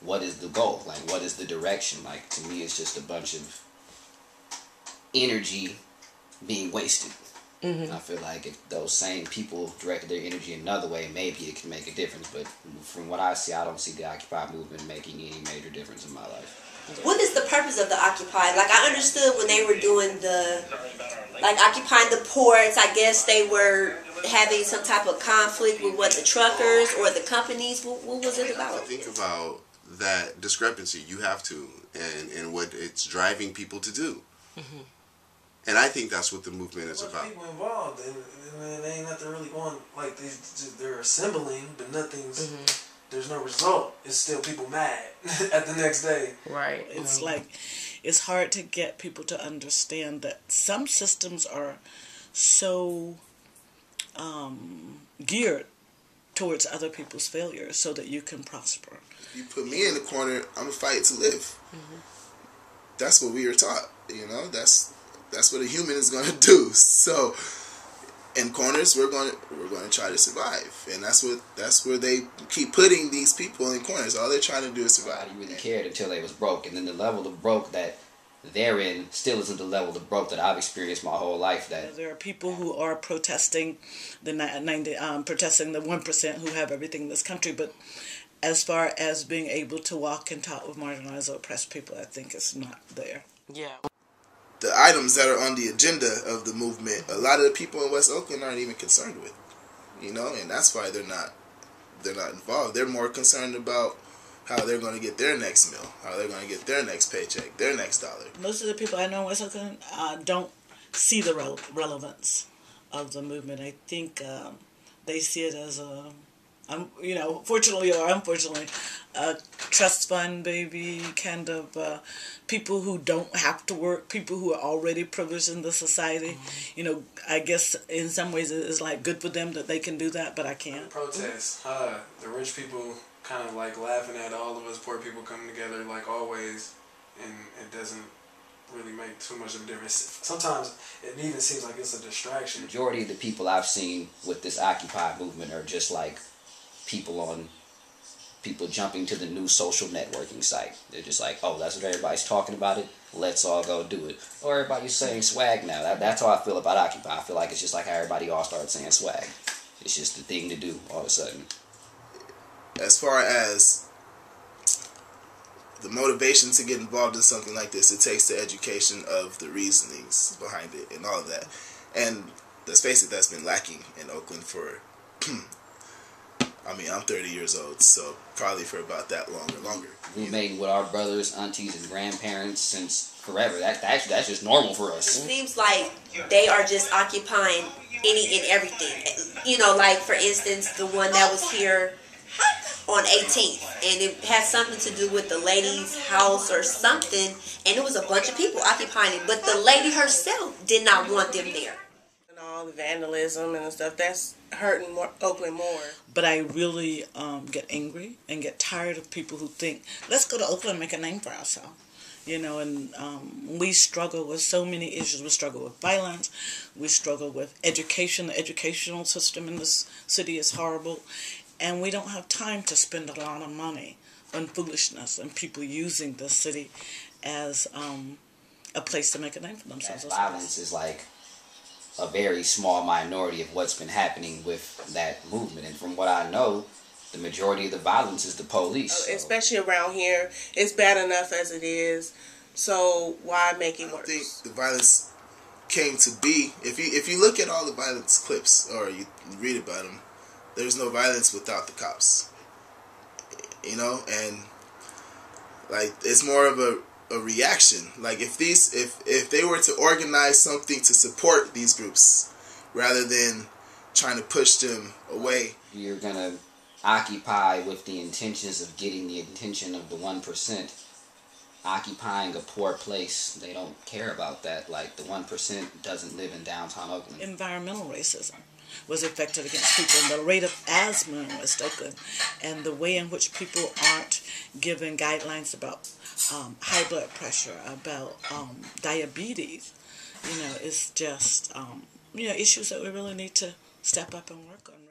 what is the goal? Like, what is the direction? Like, to me, it's just a bunch of energy being wasted. And I feel like if those same people directed their energy another way, maybe it can make a difference. But from what I see, I don't see the Occupy movement making any major difference in my life. What is the purpose of the Occupy? Like, I understood when they were doing the, like, occupying the ports, I guess they were having some type of conflict with what, the truckers or the companies. What was it about? Think about that discrepancy you have to, and what it's driving people to do. And I think that's what the movement is about. People involved, and they ain't nothing really going, like, they're assembling, but nothing's, there's no result. It's still people mad at the next day. Right. It's like, it's hard to get people to understand that some systems are so geared towards other people's failures so that you can prosper. If you put me in the corner, I'm going to fight to live. That's what we were taught, you know? That's what a human is going to do. So, in corners, we're going to try to survive, and that's where they keep putting these people in corners. All they're trying to do is survive. Nobody really cared until they was broke, and then the level of broke that they're in still isn't the level of broke that I've experienced my whole life. That there are people who are protesting protesting the 1% who have everything in this country, but as far as being able to walk and talk with marginalized or oppressed people, I think it's not there. Yeah. The items that are on the agenda of the movement, a lot of the people in West Oakland aren't even concerned with, you know, and that's why they're not involved. They're more concerned about how they're going to get their next meal, how they're going to get their next paycheck, their next dollar. Most of the people I know in West Oakland don't see the relevance of the movement. I think they see it as a, you know, fortunately or unfortunately, a trust fund baby, kind of people who don't have to work, people who are already privileged in the society. You know, I guess in some ways it's like good for them that they can do that, but I can't. Protests. The rich people kind of like laughing at all of us poor people coming together like always, and it doesn't really make too much of a difference. Sometimes it even seems like it's a distraction. the majority of the people I've seen with this Occupy movement are just like people jumping to the new social networking site. They're just like, oh, that's what everybody's talking about it. Let's all go do it. Or everybody's saying swag now. That's how I feel about Occupy. I feel like it's just like how everybody all started saying swag. It's just the thing to do all of a sudden. As far as the motivation to get involved in something like this, it takes the education of the reasonings behind it and all of that. And let's face it, that's been lacking in Oakland for I mean, I'm 30 years old, so probably for about that long or longer. We've made with our brothers, aunties, and grandparents since forever. That's just normal for us. It seems like they are just occupying any and everything. You know, like, for instance, the one that was here on 18th, and it had something to do with the lady's house or something, and it was a bunch of people occupying it, but the lady herself did not want them there. And all the vandalism and stuff, that's hurting Oakland more. But I really get angry and get tired of people who think, let's go to Oakland and make a name for ourselves. You know, and we struggle with so many issues. We struggle with violence. We struggle with education. The educational system in this city is horrible. And we don't have time to spend a lot of money on foolishness and people using the city as a place to make a name for themselves. That violence is like a very small minority of what's been happening with that movement. And from what I know, the majority of the violence is the police. So. Especially around here. It's bad enough as it is. So why make it worse? I think the violence came to be, if you look at all the violence clips or you read about them, there's no violence without the cops. You know, and like it's more of a reaction. Like if they were to organize something to support these groups rather than trying to push them away. You're gonna occupy with the intentions of getting the attention of the 1%. Occupying a poor place, they don't care about that. Like the 1% doesn't live in downtown Oakland. Environmental racism was affected against people, and the rate of asthma in West Oakland, and the way in which people aren't given guidelines about high blood pressure, about diabetes, you know, it's just, you know, issues that we really need to step up and work on.